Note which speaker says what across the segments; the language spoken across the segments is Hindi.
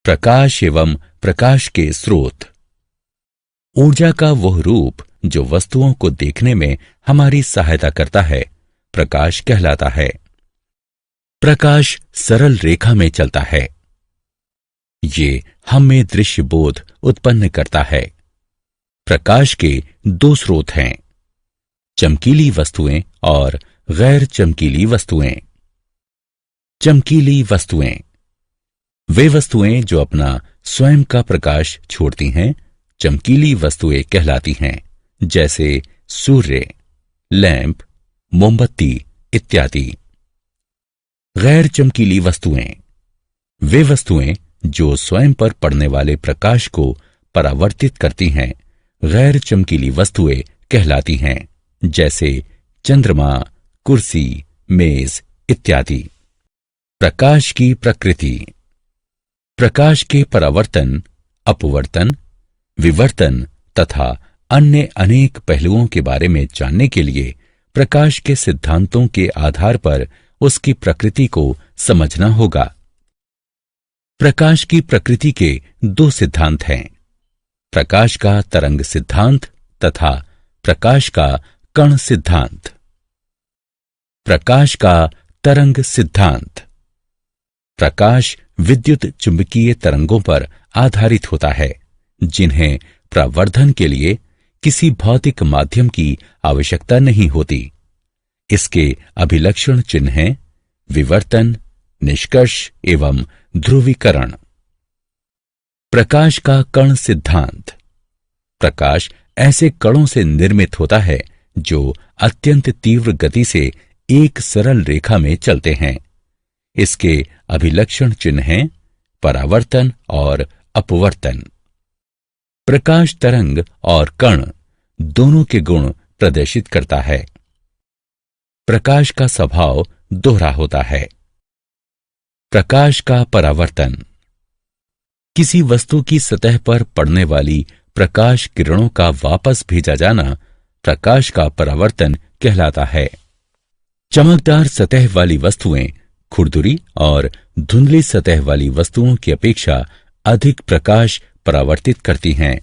Speaker 1: प्रकाश एवं प्रकाश के स्रोत। ऊर्जा का वह रूप जो वस्तुओं को देखने में हमारी सहायता करता है, प्रकाश कहलाता है। प्रकाश सरल रेखा में चलता है। ये हम में दृश्य बोध उत्पन्न करता है। प्रकाश के दो स्रोत हैं, चमकीली वस्तुएं और गैर चमकीली वस्तुएं। चमकीली वस्तुएं वे वस्तुएं जो अपना स्वयं का प्रकाश छोड़ती हैं, चमकीली वस्तुएं कहलाती हैं, जैसे सूर्य, लैंप, मोमबत्ती इत्यादि। गैर चमकीली वस्तुएं वे वस्तुएं जो स्वयं पर पड़ने वाले प्रकाश को परावर्तित करती हैं, गैर चमकीली वस्तुएं कहलाती हैं, जैसे चंद्रमा, कुर्सी, मेज इत्यादि। प्रकाश की प्रकृति। प्रकाश के परावर्तन, अपवर्तन, विवर्तन तथा अन्य अनेक पहलुओं के बारे में जानने के लिए प्रकाश के सिद्धांतों के आधार पर उसकी प्रकृति को समझना होगा। प्रकाश की प्रकृति के दो सिद्धांत हैं, प्रकाश का तरंग सिद्धांत तथा प्रकाश का कण सिद्धांत। प्रकाश का तरंग सिद्धांत। प्रकाश विद्युत चुंबकीय तरंगों पर आधारित होता है, जिन्हें प्रवर्धन के लिए किसी भौतिक माध्यम की आवश्यकता नहीं होती। इसके अभिलक्षण चिन्ह हैं विवर्तन, निष्कर्ष एवं ध्रुवीकरण। प्रकाश का कण सिद्धांत। प्रकाश ऐसे कणों से निर्मित होता है जो अत्यंत तीव्र गति से एक सरल रेखा में चलते हैं। इसके अभिलक्षण चिन्ह हैं परावर्तन और अपवर्तन। प्रकाश तरंग और कण दोनों के गुण प्रदर्शित करता है। प्रकाश का स्वभाव दोहरा होता है। प्रकाश का परावर्तन। किसी वस्तु की सतह पर पड़ने वाली प्रकाश किरणों का वापस भेजा जाना प्रकाश का परावर्तन कहलाता है। चमकदार सतह वाली वस्तुएं खुरदुरी और धुंधली सतह वाली वस्तुओं की अपेक्षा अधिक प्रकाश परावर्तित करती हैं।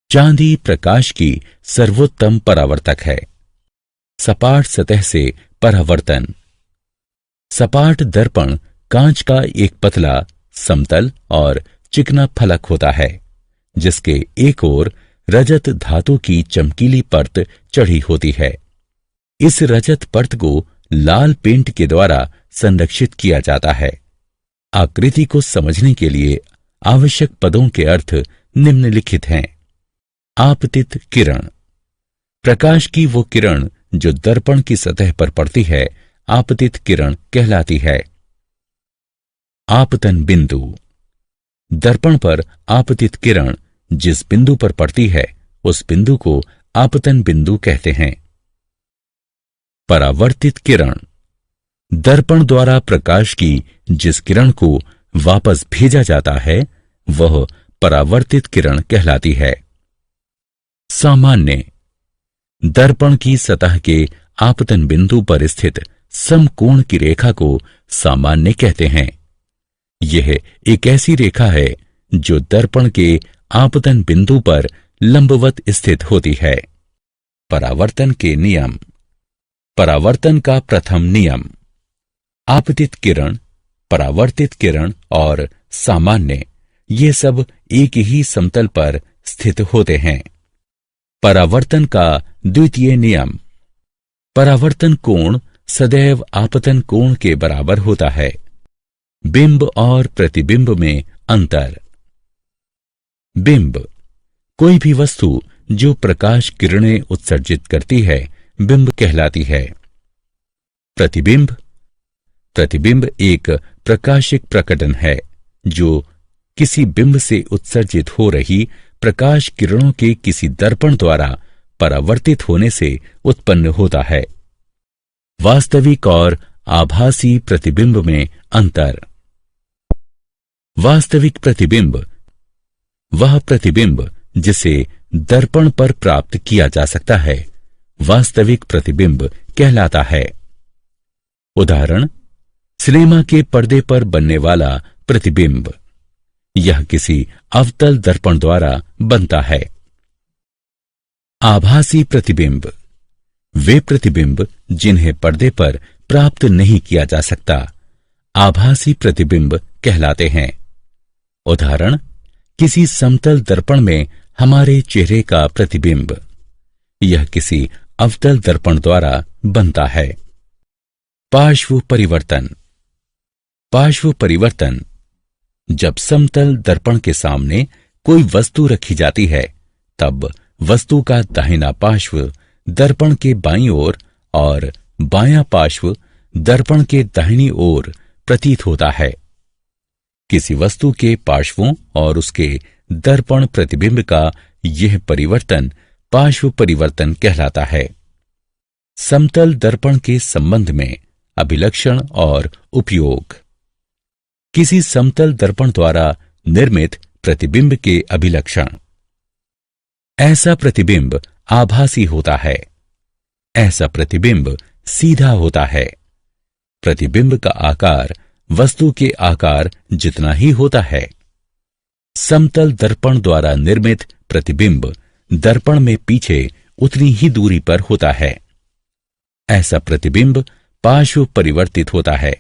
Speaker 1: चांदी प्रकाश की सर्वोत्तम परावर्तक है। सपाट सतह से परावर्तन। सपाट दर्पण कांच का एक पतला, समतल और चिकना फलक होता है, जिसके एक ओर रजत धातु की चमकीली परत चढ़ी होती है। इस रजत परत को लाल पेंट के द्वारा संरक्षित किया जाता है। आकृति को समझने के लिए आवश्यक पदों के अर्थ निम्नलिखित हैं। आपतित किरण। प्रकाश की वो किरण जो दर्पण की सतह पर पड़ती है, आपतित किरण कहलाती है। आपतन बिंदु। दर्पण पर आपतित किरण जिस बिंदु पर पड़ती है, उस बिंदु को आपतन बिंदु कहते हैं। परावर्तित किरण। दर्पण द्वारा प्रकाश की जिस किरण को वापस भेजा जाता है, वह परावर्तित किरण कहलाती है। सामान्य। दर्पण की सतह के आपतन बिंदु पर स्थित समकोण की रेखा को सामान्य कहते हैं। यह एक ऐसी रेखा है जो दर्पण के आपतन बिंदु पर लंबवत स्थित होती है। परावर्तन के नियम। परावर्तन का प्रथम नियम। आपतित किरण, परावर्तित किरण और सामान्य, ये सब एक ही समतल पर स्थित होते हैं। परावर्तन का द्वितीय नियम। परावर्तन कोण सदैव आपतन कोण के बराबर होता है। बिंब और प्रतिबिंब में अंतर। बिंब। कोई भी वस्तु जो प्रकाश किरणें उत्सर्जित करती है, बिंब कहलाती है। प्रतिबिंब। प्रतिबिंब एक प्रकाशिक प्रकटन है जो किसी बिंब से उत्सर्जित हो रही प्रकाश किरणों के किसी दर्पण द्वारा परावर्तित होने से उत्पन्न होता है। वास्तविक और आभासी प्रतिबिंब में अंतर। वास्तविक प्रतिबिंब वह प्रतिबिंब जिसे दर्पण पर प्राप्त किया जा सकता है, वास्तविक प्रतिबिंब कहलाता है। उदाहरण, सिनेमा के पर्दे पर बनने वाला प्रतिबिंब। यह किसी अवतल दर्पण द्वारा बनता है। आभासी प्रतिबिंब वे प्रतिबिंब जिन्हें पर्दे पर प्राप्त नहीं किया जा सकता आभासी प्रतिबिंब कहलाते हैं। उदाहरण, किसी समतल दर्पण में हमारे चेहरे का प्रतिबिंब, यह किसी अवतल दर्पण द्वारा बनता है। पार्श्व परिवर्तन पार्श्व परिवर्तन जब समतल दर्पण के सामने कोई वस्तु रखी जाती है तब वस्तु का दाहिना पार्श्व दर्पण के बाईं ओर और बायां पार्श्व दर्पण के दाहिनी ओर प्रतीत होता है। किसी वस्तु के पार्श्वों और उसके दर्पण प्रतिबिंब का यह परिवर्तन पार्श्व परिवर्तन कहलाता है। समतल दर्पण के संबंध में अभिलक्षण और उपयोग। किसी समतल दर्पण द्वारा निर्मित प्रतिबिंब के अभिलक्षण। ऐसा प्रतिबिंब आभासी होता है। ऐसा प्रतिबिंब सीधा होता है। प्रतिबिंब का आकार वस्तु के आकार जितना ही होता है। समतल दर्पण द्वारा निर्मित प्रतिबिंब दर्पण में पीछे उतनी ही दूरी पर होता है। ऐसा प्रतिबिंब पार्श्व परिवर्तित होता है।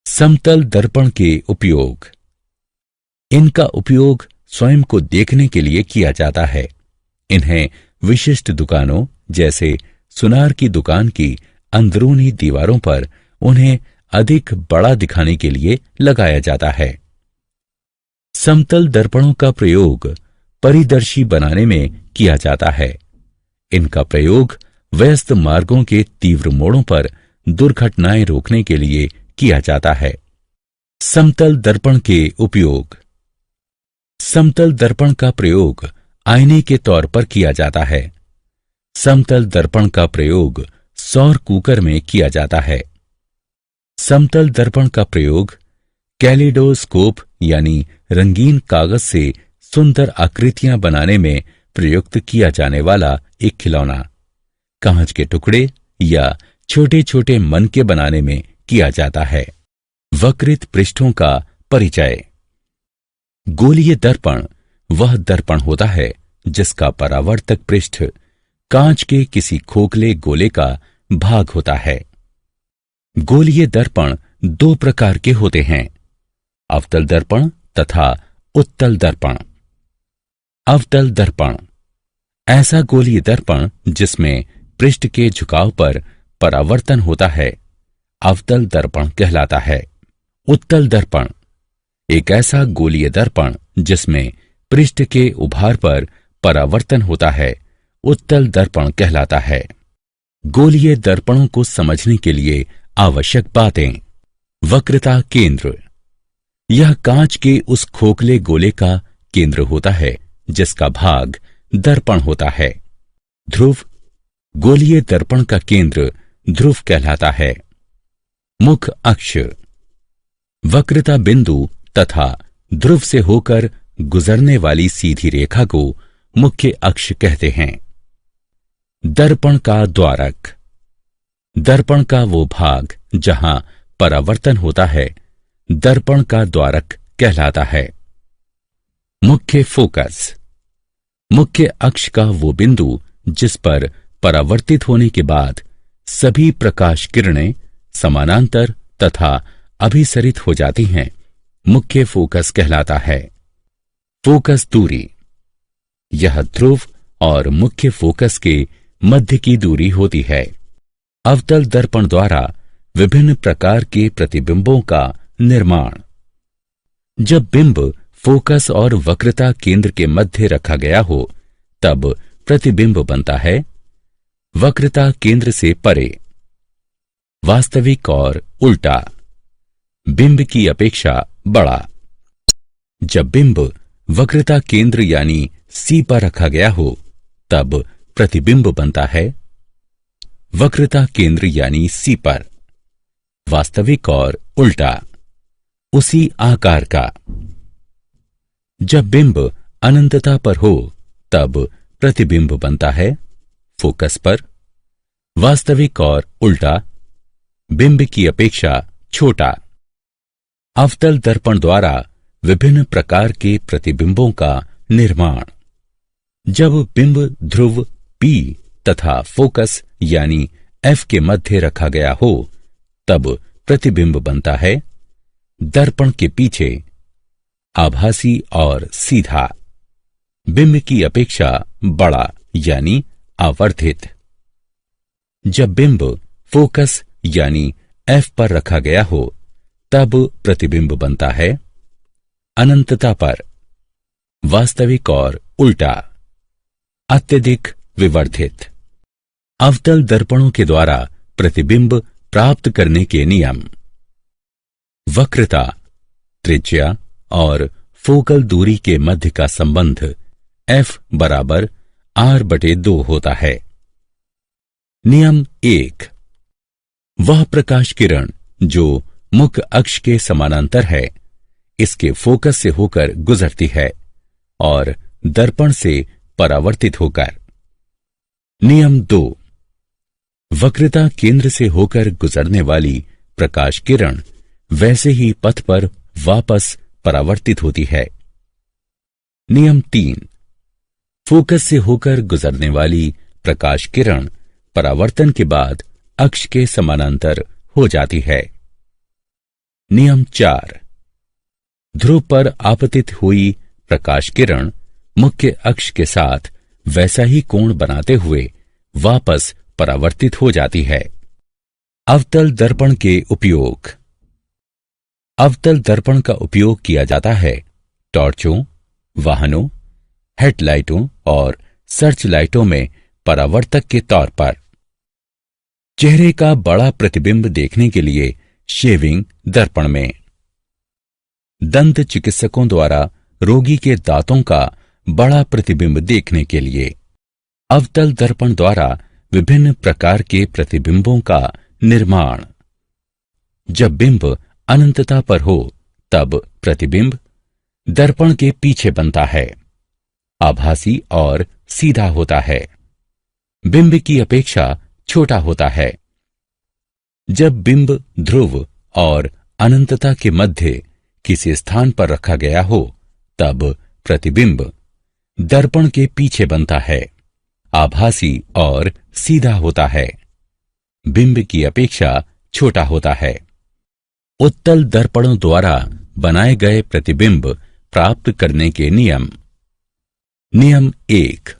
Speaker 1: समतल दर्पण के उपयोग। इनका उपयोग स्वयं को देखने के लिए किया जाता है। इन्हें विशिष्ट दुकानों जैसे सुनार की दुकान की अंदरूनी दीवारों पर उन्हें अधिक बड़ा दिखाने के लिए लगाया जाता है। समतल दर्पणों का प्रयोग परिदर्शी बनाने में किया जाता है। इनका प्रयोग व्यस्त मार्गों के तीव्र मोड़ों पर दुर्घटनाएं रोकने के लिए किया जाता है। समतल दर्पण के उपयोग। समतल दर्पण का प्रयोग आईने के तौर पर किया जाता है। समतल दर्पण का प्रयोग सौर कुकर में किया जाता है। समतल दर्पण का प्रयोग कैलिडोस्कोप यानी रंगीन कागज से सुंदर आकृतियां बनाने में प्रयुक्त किया जाने वाला एक खिलौना, कांच के टुकड़े या छोटे छोटे मनके बनाने में किया जाता है। वक्रित पृष्ठों का परिचय। गोलीय दर्पण वह दर्पण होता है जिसका परावर्तक पृष्ठ कांच के किसी खोखले गोले का भाग होता है। गोलीय दर्पण दो प्रकार के होते हैं, अवतल दर्पण तथा उत्तल दर्पण। अवतल दर्पण ऐसा गोलीय दर्पण जिसमें पृष्ठ के झुकाव पर परावर्तन होता है अवतल दर्पण कहलाता है। उत्तल दर्पण एक ऐसा गोलीय दर्पण जिसमें पृष्ठ के उभार पर परावर्तन होता है उत्तल दर्पण कहलाता है। गोलीय दर्पणों को समझने के लिए आवश्यक बातें। वक्रता केंद्र। यह कांच के उस खोखले गोले का केंद्र होता है जिसका भाग दर्पण होता है। ध्रुव गोलीय दर्पण का केंद्र ध्रुव कहलाता है। मुख अक्ष वक्रता बिंदु तथा ध्रुव से होकर गुजरने वाली सीधी रेखा को मुख्य अक्ष कहते हैं। दर्पण का द्वारक दर्पण का वो भाग जहां परावर्तन होता है दर्पण का द्वारक कहलाता है। मुख्य फोकस मुख्य अक्ष का वो बिंदु जिस पर परावर्तित होने के बाद सभी प्रकाश किरणें समानांतर तथा अभिसरित हो जाती हैं मुख्य फोकस कहलाता है। फोकस दूरी यह ध्रुव और मुख्य फोकस के मध्य की दूरी होती है। अवतल दर्पण द्वारा विभिन्न प्रकार के प्रतिबिंबों का निर्माण। जब बिंब फोकस और वक्रता केंद्र के मध्य रखा गया हो तब प्रतिबिंब बनता है वक्रता केंद्र से परे। वास्तविक और उल्टा बिंब की अपेक्षा बड़ा। जब बिंब वक्रता केंद्र यानी सी पर रखा गया हो तब प्रतिबिंब बनता है वक्रता केंद्र यानी सी पर। वास्तविक और उल्टा उसी आकार का। जब बिंब अनंतता पर हो तब प्रतिबिंब बनता है फोकस पर। वास्तविक और उल्टा बिंब की अपेक्षा छोटा। अवतल दर्पण द्वारा विभिन्न प्रकार के प्रतिबिंबों का निर्माण। जब बिंब ध्रुव P तथा फोकस यानी F के मध्य रखा गया हो तब प्रतिबिंब बनता है दर्पण के पीछे, आभासी और सीधा, बिंब की अपेक्षा बड़ा यानी आवर्धित। जब बिंब फोकस यानी F पर रखा गया हो तब प्रतिबिंब बनता है अनंतता पर, वास्तविक और उल्टा, अत्यधिक विवर्धित। अवतल दर्पणों के द्वारा प्रतिबिंब प्राप्त करने के नियम। वक्रता, त्रिज्या और फोकल दूरी के मध्य का संबंध F बराबर R/2 होता है। नियम 1। वह प्रकाश किरण जो मुख्य अक्ष के समानांतर है इसके फोकस से होकर गुजरती है और दर्पण से परावर्तित होकर। नियम 2। वक्रता केंद्र से होकर गुजरने वाली प्रकाश किरण वैसे ही पथ पर वापस परावर्तित होती है। नियम 3। फोकस से होकर गुजरने वाली प्रकाश किरण परावर्तन के बाद अक्ष के समानांतर हो जाती है। नियम 4। ध्रुव पर आपतित हुई प्रकाश किरण मुख्य अक्ष के साथ वैसा ही कोण बनाते हुए वापस परावर्तित हो जाती है। अवतल दर्पण के उपयोग। अवतल दर्पण का उपयोग किया जाता है टॉर्चों, वाहनों, हेडलाइटों और सर्च लाइटों में परावर्तक के तौर पर। चेहरे का बड़ा प्रतिबिंब देखने के लिए शेविंग दर्पण में। दंत चिकित्सकों द्वारा रोगी के दांतों का बड़ा प्रतिबिंब देखने के लिए अवतल दर्पण द्वारा विभिन्न प्रकार के प्रतिबिंबों का निर्माण। जब बिंब अनंतता पर हो तब प्रतिबिंब दर्पण के पीछे बनता है, आभासी और सीधा होता है, बिंब की अपेक्षा छोटा होता है। जब बिंब ध्रुव और अनंतता के मध्य किसी स्थान पर रखा गया हो तब प्रतिबिंब दर्पण के पीछे बनता है, आभासी और सीधा होता है, बिंब की अपेक्षा छोटा होता है। उत्तल दर्पणों द्वारा बनाए गए प्रतिबिंब प्राप्त करने के नियम। नियम 1।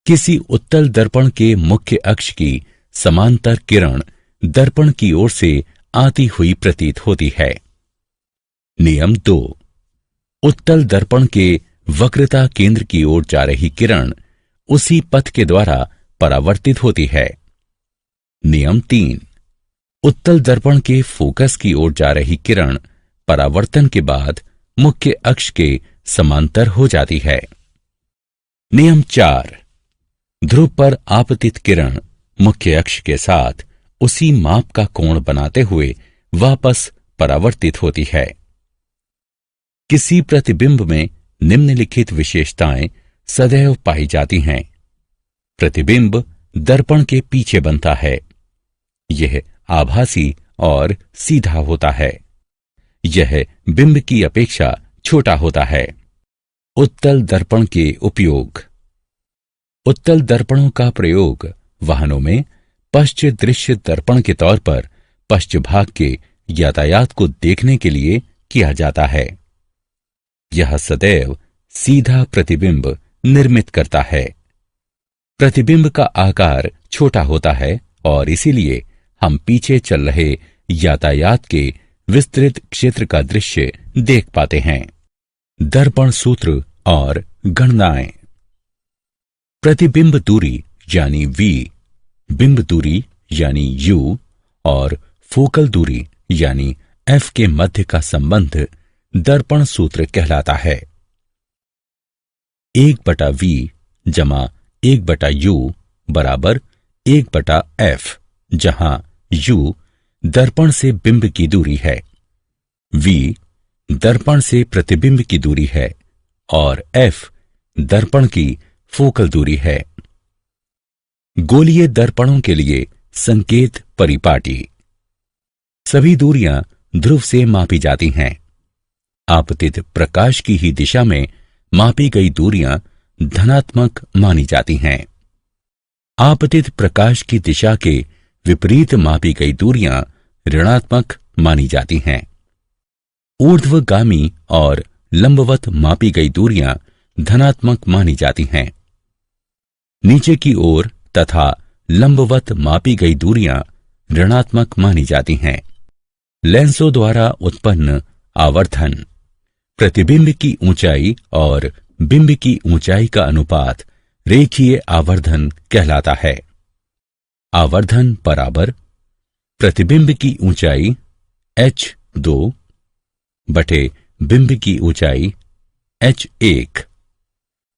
Speaker 1: किसी उत्तल दर्पण के मुख्य अक्ष की समांतर किरण दर्पण की ओर से आती हुई प्रतीत होती है। नियम 2। उत्तल दर्पण के वक्रता केंद्र की ओर जा रही किरण उसी पथ के द्वारा परावर्तित होती है। नियम 3। उत्तल दर्पण के फोकस की ओर जा रही किरण परावर्तन के बाद मुख्य अक्ष के समांतर हो जाती है। नियम 4। ध्रुव पर आपतित किरण मुख्य अक्ष के साथ उसी माप का कोण बनाते हुए वापस परावर्तित होती है। किसी प्रतिबिंब में निम्नलिखित विशेषताएं सदैव पाई जाती हैं। प्रतिबिंब दर्पण के पीछे बनता है, यह आभासी और सीधा होता है, यह बिंब की अपेक्षा छोटा होता है। उत्तल दर्पण के उपयोग। उत्तल दर्पणों का प्रयोग वाहनों में पश्च दृश्य दर्पण के तौर पर पश्चभाग के यातायात को देखने के लिए किया जाता है। यह सदैव सीधा प्रतिबिंब निर्मित करता है। प्रतिबिंब का आकार छोटा होता है और इसीलिए हम पीछे चल रहे यातायात के विस्तृत क्षेत्र का दृश्य देख पाते हैं। दर्पण सूत्र और गणनाएं। प्रतिबिंब दूरी यानी V, बिंब दूरी यानी U और फोकल दूरी यानी F के मध्य का संबंध दर्पण सूत्र कहलाता है। 1/V जमा 1/U बराबर 1/F, जहां U दर्पण से बिंब की दूरी है, V दर्पण से प्रतिबिंब की दूरी है और F दर्पण की फोकल दूरी है। गोलीय दर्पणों के लिए संकेत परिपाटी। सभी दूरियां ध्रुव से मापी जाती हैं। आपतित प्रकाश की ही दिशा में मापी गई दूरियां धनात्मक मानी जाती हैं। आपतित प्रकाश की दिशा के विपरीत मापी गई दूरियां ऋणात्मक मानी जाती हैं। ऊर्ध्वगामी और लंबवत मापी गई दूरियां धनात्मक मानी जाती हैं। नीचे की ओर तथा लंबवत मापी गई दूरियां ऋणात्मक मानी जाती हैं। लेंसों द्वारा उत्पन्न आवर्धन प्रतिबिंब की ऊंचाई और बिंब की ऊंचाई का अनुपात रेखीय आवर्धन कहलाता है। आवर्धन बराबर प्रतिबिंब की ऊंचाई h2 बटे बिंब की ऊंचाई h1,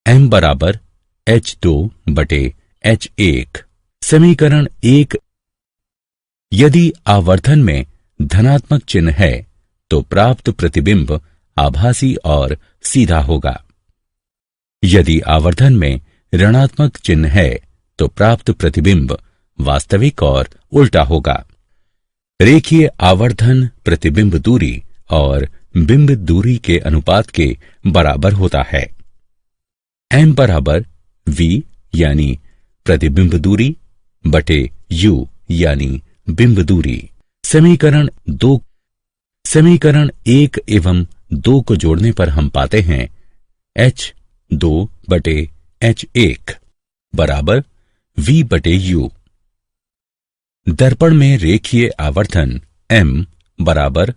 Speaker 1: m बराबर h2 बटे h1। समीकरण 1। यदि आवर्धन में धनात्मक चिन्ह है तो प्राप्त प्रतिबिंब आभासी और सीधा होगा। यदि आवर्धन में ऋणात्मक चिन्ह है तो प्राप्त प्रतिबिंब वास्तविक और उल्टा होगा। रेखीय आवर्धन प्रतिबिंब दूरी और बिंब दूरी के अनुपात के बराबर होता है। m बराबर v यानी प्रतिबिंब दूरी बटे u यानी बिंब दूरी। समीकरण 1 एवं 2 को जोड़ने पर हम पाते हैं h2 बटे h1 बराबर v बटे u। दर्पण में रेखीय आवर्धन m बराबर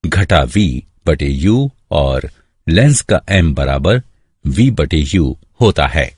Speaker 1: घटा v बटे u और लेंस का m बराबर v बटे u होता है।